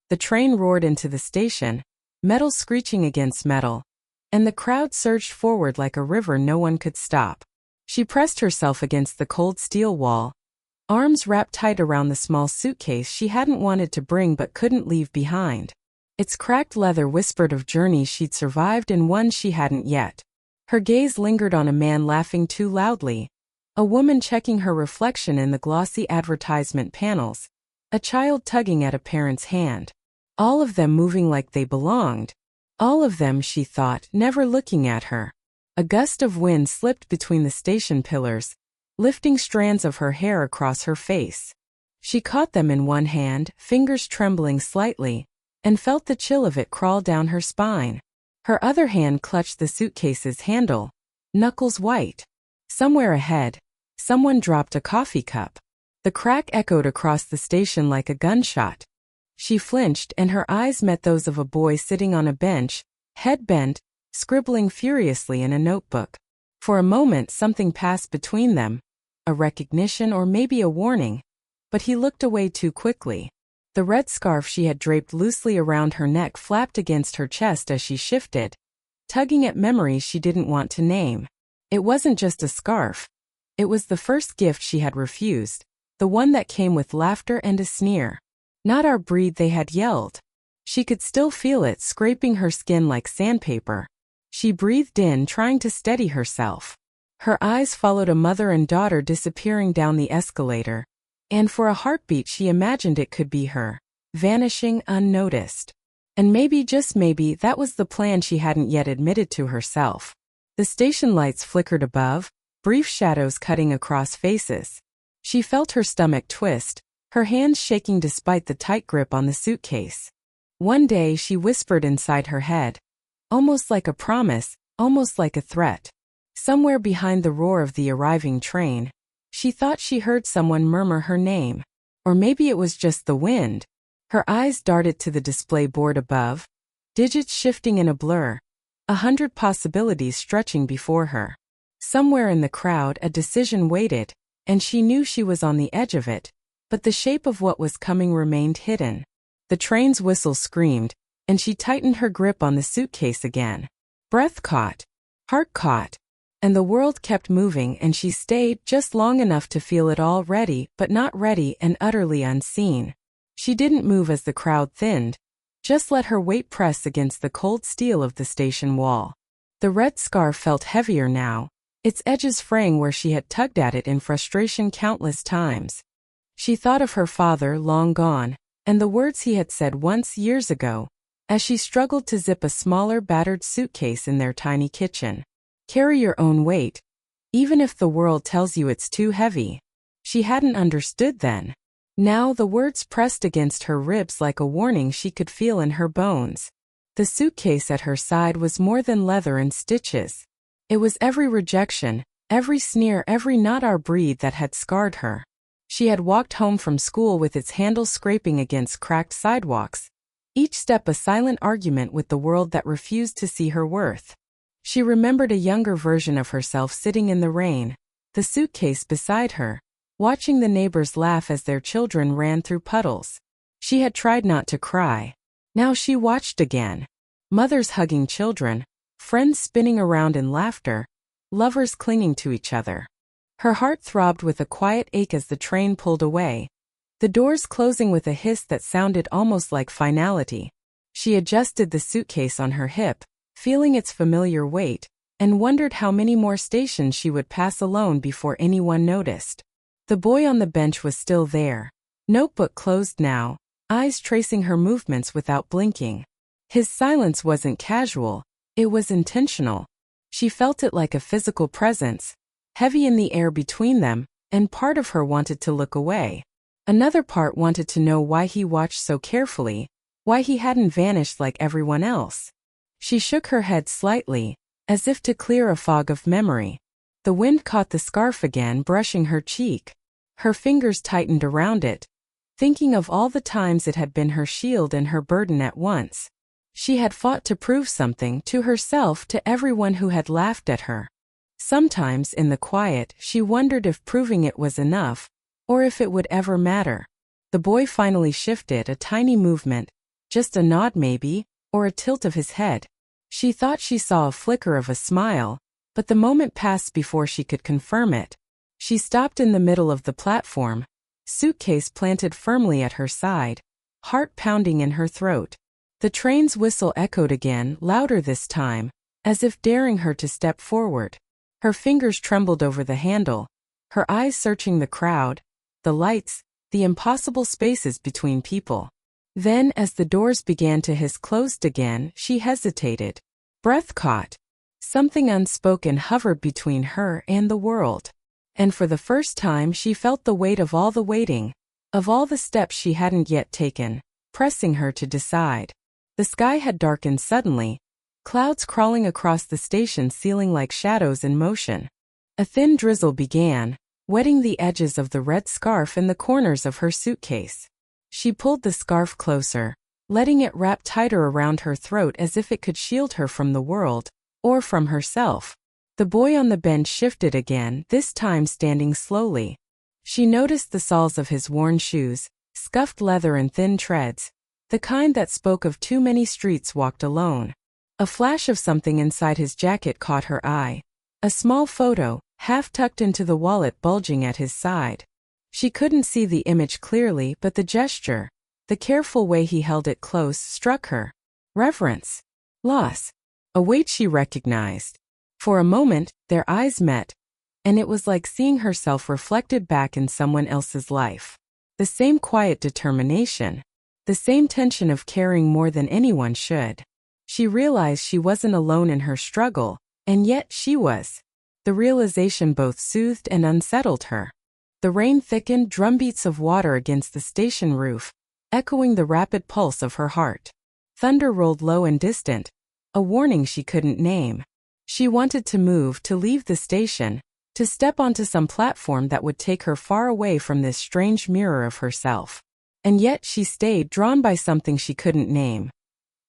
The train roared into the station, metal screeching against metal, and the crowd surged forward like a river no one could stop. She pressed herself against the cold steel wall, arms wrapped tight around the small suitcase she hadn't wanted to bring but couldn't leave behind. Its cracked leather whispered of journeys she'd survived and ones she hadn't yet. Her gaze lingered on a man laughing too loudly, a woman checking her reflection in the glossy advertisement panels, a child tugging at a parent's hand. All of them moving like they belonged. All of them, she thought, never looking at her. A gust of wind slipped between the station pillars, lifting strands of her hair across her face. She caught them in one hand, fingers trembling slightly, and felt the chill of it crawl down her spine. Her other hand clutched the suitcase's handle, knuckles white. Somewhere ahead, someone dropped a coffee cup. The crack echoed across the station like a gunshot. She flinched and her eyes met those of a boy sitting on a bench, head bent, scribbling furiously in a notebook. For a moment something passed between them, a recognition or maybe a warning, but he looked away too quickly. The red scarf she had draped loosely around her neck flapped against her chest as she shifted, tugging at memories she didn't want to name. It wasn't just a scarf. It was the first gift she had refused, the one that came with laughter and a sneer. Not our breed, they had yelled. She could still feel it scraping her skin like sandpaper. She breathed in, trying to steady herself. Her eyes followed a mother and daughter disappearing down the escalator, and for a heartbeat she imagined it could be her, vanishing unnoticed. And maybe, just maybe, that was the plan she hadn't yet admitted to herself. The station lights flickered above, brief shadows cutting across faces. She felt her stomach twist, her hands shaking despite the tight grip on the suitcase. One day, she whispered inside her head, almost like a promise, almost like a threat. Somewhere behind the roar of the arriving train, she thought she heard someone murmur her name. Or maybe it was just the wind. Her eyes darted to the display board above, digits shifting in a blur, 100 possibilities stretching before her. Somewhere in the crowd, a decision waited, and she knew she was on the edge of it, but the shape of what was coming remained hidden. The train's whistle screamed, and she tightened her grip on the suitcase again. Breath caught, heart caught, and the world kept moving, and she stayed just long enough to feel it all, ready but not ready and utterly unseen. She didn't move as the crowd thinned, just let her weight press against the cold steel of the station wall. The red scarf felt heavier now, its edges fraying where she had tugged at it in frustration countless times. She thought of her father, long gone, and the words he had said once years ago, as she struggled to zip a smaller, battered suitcase in their tiny kitchen. Carry your own weight, even if the world tells you it's too heavy. She hadn't understood then. Now the words pressed against her ribs like a warning she could feel in her bones. The suitcase at her side was more than leather and stitches. It was every rejection, every sneer, every not our breed that had scarred her. She had walked home from school with its handle scraping against cracked sidewalks, each step a silent argument with the world that refused to see her worth. She remembered a younger version of herself sitting in the rain, the suitcase beside her, watching the neighbors laugh as their children ran through puddles. She had tried not to cry. Now she watched again. Mothers hugging children, friends spinning around in laughter, lovers clinging to each other. Her heart throbbed with a quiet ache as the train pulled away, the doors closing with a hiss that sounded almost like finality. She adjusted the suitcase on her hip, feeling its familiar weight, and wondered how many more stations she would pass alone before anyone noticed. The boy on the bench was still there, notebook closed now, eyes tracing her movements without blinking. His silence wasn't casual, it was intentional. She felt it like a physical presence, heavy in the air between them, and part of her wanted to look away. Another part wanted to know why he watched so carefully, why he hadn't vanished like everyone else. She shook her head slightly, as if to clear a fog of memory. The wind caught the scarf again, brushing her cheek. Her fingers tightened around it, thinking of all the times it had been her shield and her burden at once. She had fought to prove something to herself, to everyone who had laughed at her. Sometimes in the quiet, she wondered if proving it was enough, or if it would ever matter. The boy finally shifted, a tiny movement, just a nod maybe, or a tilt of his head. She thought she saw a flicker of a smile, but the moment passed before she could confirm it. She stopped in the middle of the platform, suitcase planted firmly at her side, heart pounding in her throat. The train's whistle echoed again, louder this time, as if daring her to step forward. Her fingers trembled over the handle, her eyes searching the crowd, the lights, the impossible spaces between people. Then, as the doors began to hiss closed again, she hesitated. Breath caught. Something unspoken hovered between her and the world. And for the first time she felt the weight of all the waiting, of all the steps she hadn't yet taken, pressing her to decide. The sky had darkened suddenly, clouds crawling across the station ceiling like shadows in motion. A thin drizzle began, wetting the edges of the red scarf in the corners of her suitcase. She pulled the scarf closer, letting it wrap tighter around her throat as if it could shield her from the world, or from herself. The boy on the bench shifted again, this time standing slowly. She noticed the soles of his worn shoes, scuffed leather and thin treads, the kind that spoke of too many streets walked alone. A flash of something inside his jacket caught her eye. A small photo, half tucked into the wallet bulging at his side. She couldn't see the image clearly, but the gesture, the careful way he held it close, struck her. Reverence. Loss. A weight she recognized. For a moment, their eyes met, and it was like seeing herself reflected back in someone else's life. The same quiet determination. The same tension of caring more than anyone should. She realized she wasn't alone in her struggle, and yet she was. The realization both soothed and unsettled her. The rain thickened, drumbeats of water against the station roof, echoing the rapid pulse of her heart. Thunder rolled low and distant, a warning she couldn't name. She wanted to move, to leave the station, to step onto some platform that would take her far away from this strange mirror of herself. And yet she stayed, drawn by something she couldn't name.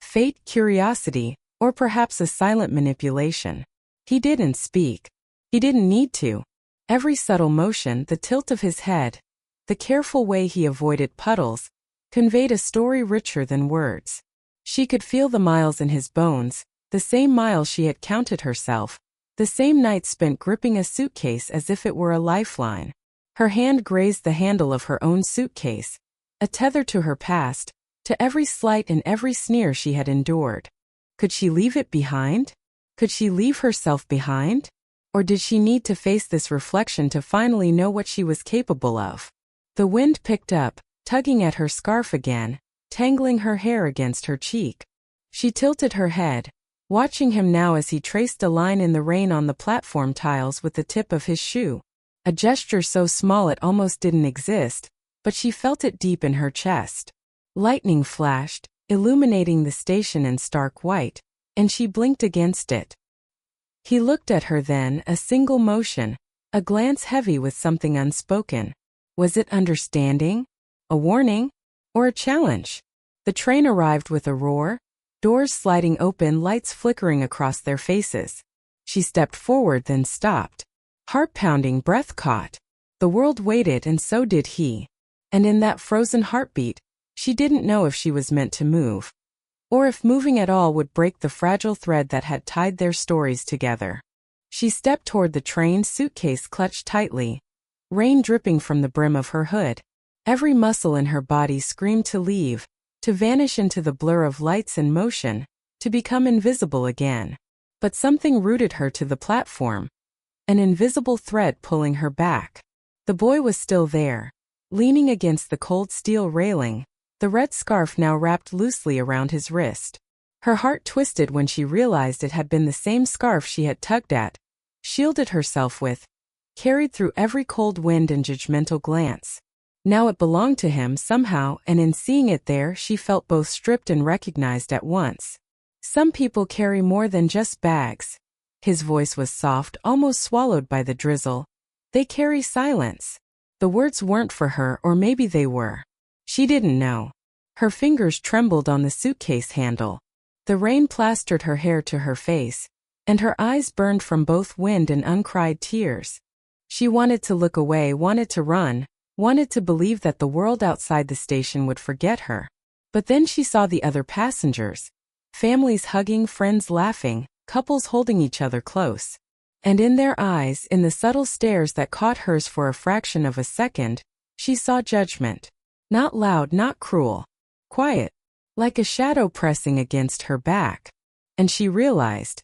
Fate, curiosity, or perhaps a silent manipulation. He didn't speak. He didn't need to. Every subtle motion, the tilt of his head, the careful way he avoided puddles, conveyed a story richer than words. She could feel the miles in his bones, the same miles she had counted herself, the same nights spent gripping a suitcase as if it were a lifeline. Her hand grazed the handle of her own suitcase, a tether to her past, to every slight and every sneer she had endured. Could she leave it behind? Could she leave herself behind? Or did she need to face this reflection to finally know what she was capable of? The wind picked up, tugging at her scarf again, tangling her hair against her cheek. She tilted her head, watching him now as he traced a line in the rain on the platform tiles with the tip of his shoe. A gesture so small it almost didn't exist, but she felt it deep in her chest. Lightning flashed, illuminating the station in stark white, and she blinked against it. He looked at her then, a single motion, a glance heavy with something unspoken. Was it understanding? A warning? Or a challenge? The train arrived with a roar, doors sliding open, lights flickering across their faces. She stepped forward then stopped. Heart pounding, breath caught. The world waited and so did he. And in that frozen heartbeat, she didn't know if she was meant to move, or if moving at all would break the fragile thread that had tied their stories together. She stepped toward the train, suitcase clutched tightly, rain dripping from the brim of her hood. Every muscle in her body screamed to leave, to vanish into the blur of lights and motion, to become invisible again. But something rooted her to the platform, an invisible thread pulling her back. The boy was still there, leaning against the cold steel railing, the red scarf now wrapped loosely around his wrist. Her heart twisted when she realized it had been the same scarf she had tugged at, shielded herself with, carried through every cold wind and judgmental glance. Now it belonged to him somehow, and in seeing it there she felt both stripped and recognized at once. Some people carry more than just bags. His voice was soft, almost swallowed by the drizzle. They carry silence. The words weren't for her, or maybe they were. She didn't know. Her fingers trembled on the suitcase handle. The rain plastered her hair to her face, and her eyes burned from both wind and uncried tears. She wanted to look away, wanted to run, wanted to believe that the world outside the station would forget her. But then she saw the other passengers. Families hugging, friends laughing, couples holding each other close. And in their eyes, in the subtle stares that caught hers for a fraction of a second, she saw judgment. Not loud, not cruel. Quiet. Like a shadow pressing against her back. And she realized.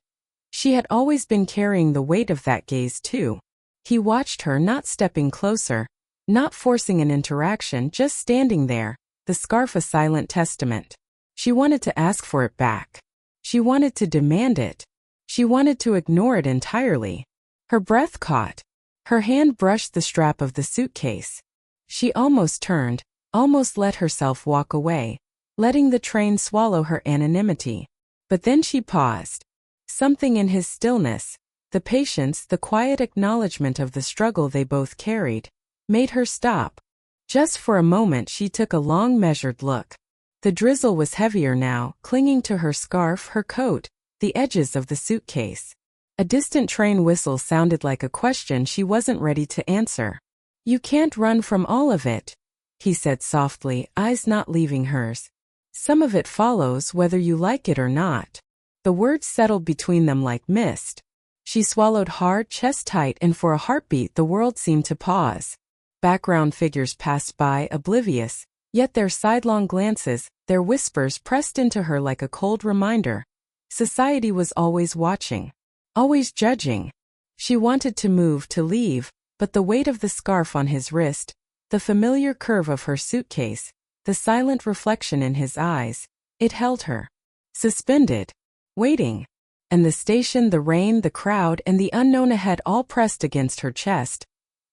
She had always been carrying the weight of that gaze too. He watched her, not stepping closer, not forcing an interaction, just standing there, the scarf a silent testament. She wanted to ask for it back. She wanted to demand it. She wanted to ignore it entirely. Her breath caught. Her hand brushed the strap of the suitcase. She almost turned, almost let herself walk away, letting the train swallow her anonymity. But then she paused. Something in his stillness, the patience, the quiet acknowledgement of the struggle they both carried, made her stop. Just for a moment she took a long measured look. The drizzle was heavier now, clinging to her scarf, her coat, the edges of the suitcase. A distant train whistle sounded like a question she wasn't ready to answer. "You can't run from all of it," he said softly, eyes not leaving hers. "Some of it follows whether you like it or not." The words settled between them like mist. She swallowed hard, chest tight, and for a heartbeat the world seemed to pause. Background figures passed by, oblivious, yet their sidelong glances, their whispers pressed into her like a cold reminder. Society was always watching, always judging. She wanted to move, to leave, but the weight of the scarf on his wrist, the familiar curve of her suitcase, the silent reflection in his eyes, it held her. Suspended. Waiting. And the station, the rain, the crowd, and the unknown ahead all pressed against her chest,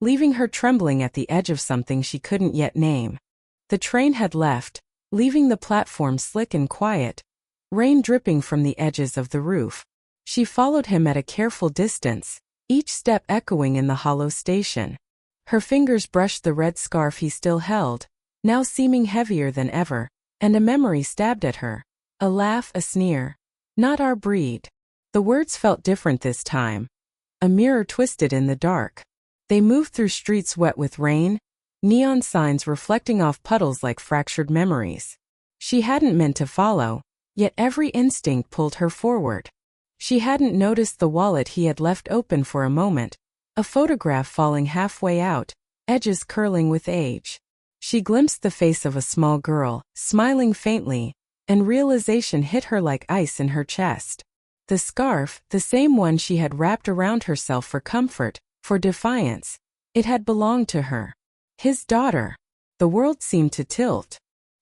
leaving her trembling at the edge of something she couldn't yet name. The train had left, leaving the platform slick and quiet, rain dripping from the edges of the roof. She followed him at a careful distance, each step echoing in the hollow station. Her fingers brushed the red scarf he still held, now seeming heavier than ever, and a memory stabbed at her. A laugh, a sneer. "Not our breed." The words felt different this time. A mirror twisted in the dark. They moved through streets wet with rain, neon signs reflecting off puddles like fractured memories. She hadn't meant to follow, yet every instinct pulled her forward. She hadn't noticed the wallet he had left open for a moment, a photograph falling halfway out, edges curling with age. She glimpsed the face of a small girl, smiling faintly, and realization hit her like ice in her chest. The scarf, the same one she had wrapped around herself for comfort, for defiance, it had belonged to her. His daughter. The world seemed to tilt.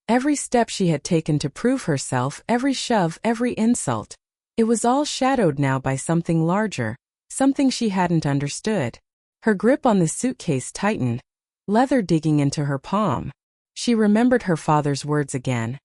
Every step she had taken to prove herself, every shove, every insult, it was all shadowed now by something larger, something she hadn't understood. Her grip on the suitcase tightened, leather digging into her palm. She remembered her father's words again.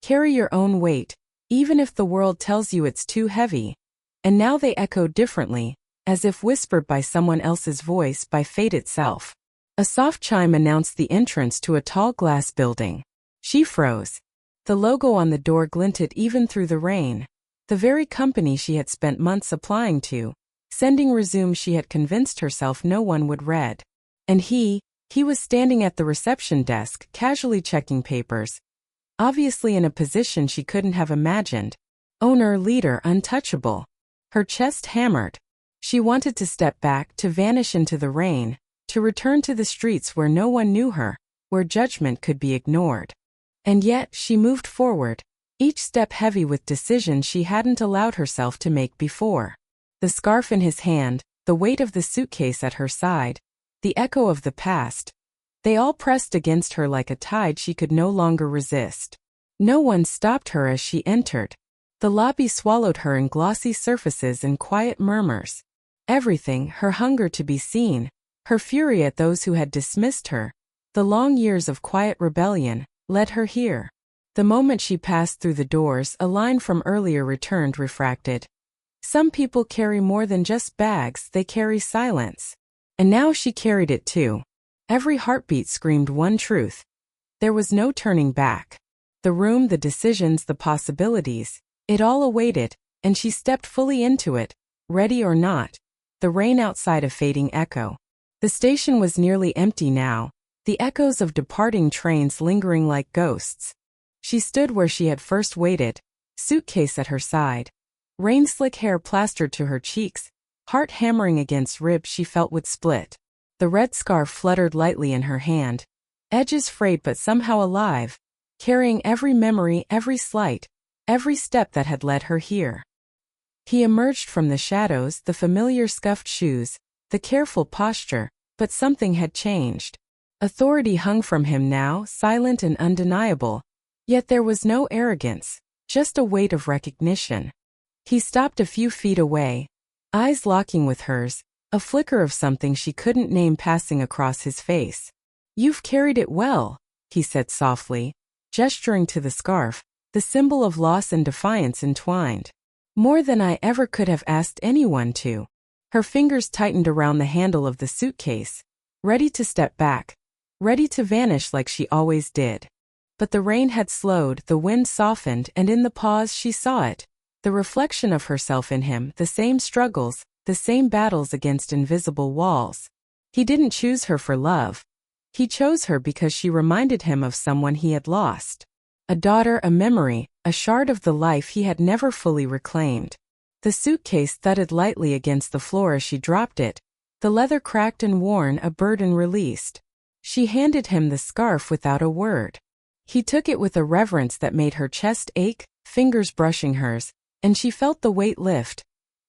Carry your own weight, even if the world tells you it's too heavy. And now they echoed differently, as if whispered by someone else's voice, by fate itself. A soft chime announced the entrance to a tall glass building. She froze. The logo on the door glinted even through the rain. The very company she had spent months applying to, sending resumes she had convinced herself no one would read. And he was standing at the reception desk, casually checking papers. Obviously in a position she couldn't have imagined. Owner, leader, untouchable. Her chest hammered. She wanted to step back, to vanish into the rain, to return to the streets where no one knew her, where judgment could be ignored. And yet, she moved forward, each step heavy with decisions she hadn't allowed herself to make before. The scarf in his hand, the weight of the suitcase at her side, the echo of the past, they all pressed against her like a tide she could no longer resist. No one stopped her as she entered. The lobby swallowed her in glossy surfaces and quiet murmurs. Everything, her hunger to be seen, her fury at those who had dismissed her, the long years of quiet rebellion, led her here. The moment she passed through the doors, a line from earlier returned, refracted. Some people carry more than just bags, they carry silence. And now she carried it too. Every heartbeat screamed one truth. There was no turning back. The room, the decisions, the possibilities, it all awaited, and she stepped fully into it, ready or not. The rain outside a fading echo. The station was nearly empty now, the echoes of departing trains lingering like ghosts. She stood where she had first waited, suitcase at her side. Rain-slick hair plastered to her cheeks, heart hammering against ribs she felt would split. The red scarf fluttered lightly in her hand, edges frayed but somehow alive, carrying every memory, every slight, every step that had led her here. He emerged from the shadows, the familiar scuffed shoes, the careful posture, but something had changed. Authority hung from him now, silent and undeniable, yet there was no arrogance, just a weight of recognition. He stopped a few feet away, eyes locking with hers, a flicker of something she couldn't name passing across his face. "You've carried it well," he said softly, gesturing to the scarf, the symbol of loss and defiance entwined. "More than I ever could have asked anyone to." Her fingers tightened around the handle of the suitcase, ready to step back, ready to vanish like she always did. But the rain had slowed, the wind softened, and in the pause she saw it, the reflection of herself in him, the same struggles, the same battles against invisible walls. He didn't choose her for love. He chose her because she reminded him of someone he had lost. A daughter, a memory, a shard of the life he had never fully reclaimed. The suitcase thudded lightly against the floor as she dropped it, the leather cracked and worn, a burden released. She handed him the scarf without a word. He took it with a reverence that made her chest ache, fingers brushing hers, and she felt the weight lift,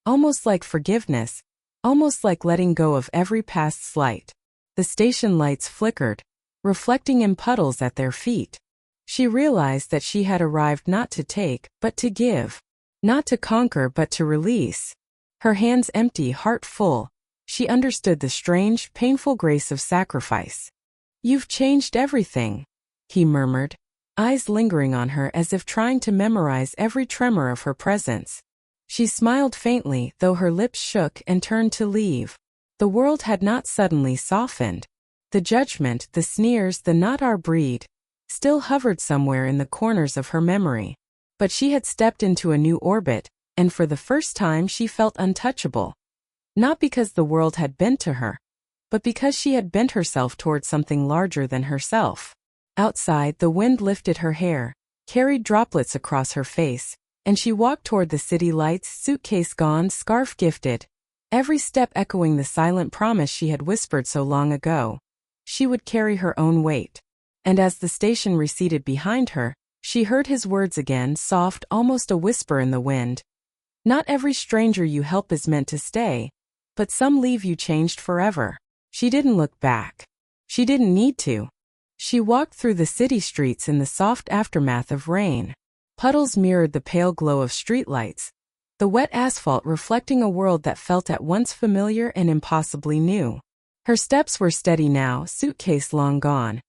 almost like forgiveness, almost like letting go of every past slight. The station lights flickered, reflecting in puddles at their feet. She realized that she had arrived not to take, but to give. Not to conquer, but to release. Her hands empty, heart full, she understood the strange, painful grace of sacrifice. "You've changed everything," he murmured, eyes lingering on her as if trying to memorize every tremor of her presence. She smiled faintly, though her lips shook, and turned to leave. The world had not suddenly softened. The judgment, the sneers, the "not our breed," still hovered somewhere in the corners of her memory. But she had stepped into a new orbit, and for the first time she felt untouchable. Not because the world had bent to her, but because she had bent herself towards something larger than herself. Outside, the wind lifted her hair, carried droplets across her face, and she walked toward the city lights, suitcase gone, scarf gifted, every step echoing the silent promise she had whispered so long ago. She would carry her own weight. And as the station receded behind her, she heard his words again, soft, almost a whisper in the wind. "Not every stranger you help is meant to stay, but some leave you changed forever." She didn't look back. She didn't need to. She walked through the city streets in the soft aftermath of rain. Puddles mirrored the pale glow of streetlights, the wet asphalt reflecting a world that felt at once familiar and impossibly new. Her steps were steady now, suitcase long gone,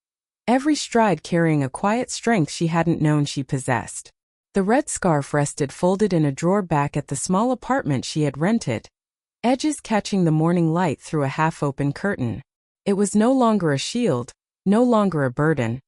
every stride carrying a quiet strength she hadn't known she possessed. The red scarf rested folded in a drawer back at the small apartment she had rented, edges catching the morning light through a half-open curtain. It was no longer a shield, no longer a burden.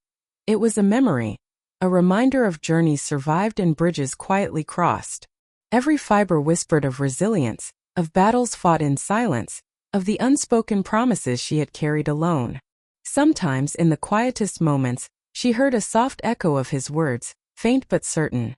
It was a memory, a reminder of journeys survived and bridges quietly crossed. Every fiber whispered of resilience, of battles fought in silence, of the unspoken promises she had carried alone. Sometimes, in the quietest moments, she heard a soft echo of his words, faint but certain.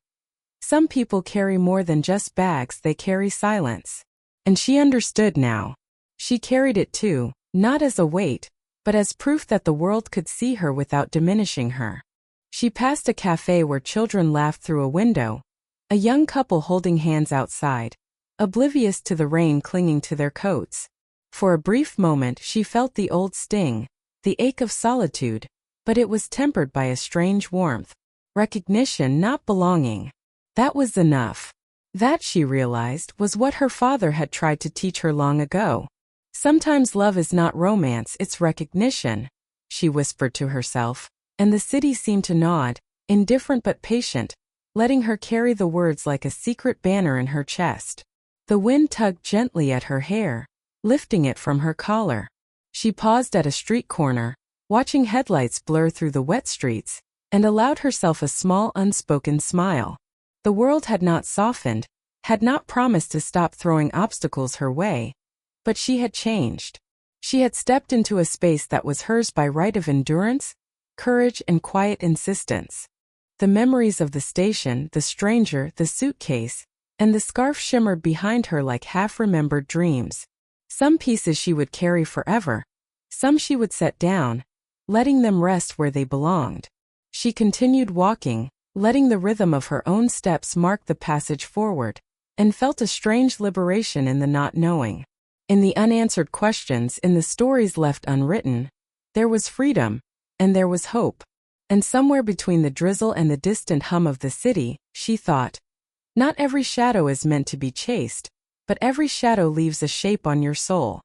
Some people carry more than just bags, they carry silence. And she understood now. She carried it too, not as a weight, but as proof that the world could see her without diminishing her. She passed a cafe where children laughed through a window, a young couple holding hands outside, oblivious to the rain clinging to their coats. For a brief moment she felt the old sting, the ache of solitude, but it was tempered by a strange warmth. Recognition, not belonging. That was enough. That, she realized, was what her father had tried to teach her long ago. Sometimes love is not romance, it's recognition, she whispered to herself, and the city seemed to nod, indifferent but patient, letting her carry the words like a secret banner in her chest. The wind tugged gently at her hair, lifting it from her collar. She paused at a street corner, watching headlights blur through the wet streets, and allowed herself a small unspoken smile. The world had not softened, had not promised to stop throwing obstacles her way, but she had changed. She had stepped into a space that was hers by right of endurance, courage, and quiet insistence. The memories of the station, the stranger, the suitcase, and the scarf shimmered behind her like half-remembered dreams. Some pieces she would carry forever, some she would set down, letting them rest where they belonged. She continued walking, letting the rhythm of her own steps mark the passage forward, and felt a strange liberation in the not knowing. In the unanswered questions, in the stories left unwritten, there was freedom, and there was hope. And somewhere between the drizzle and the distant hum of the city, she thought, not every shadow is meant to be chased, but every shadow leaves a shape on your soul.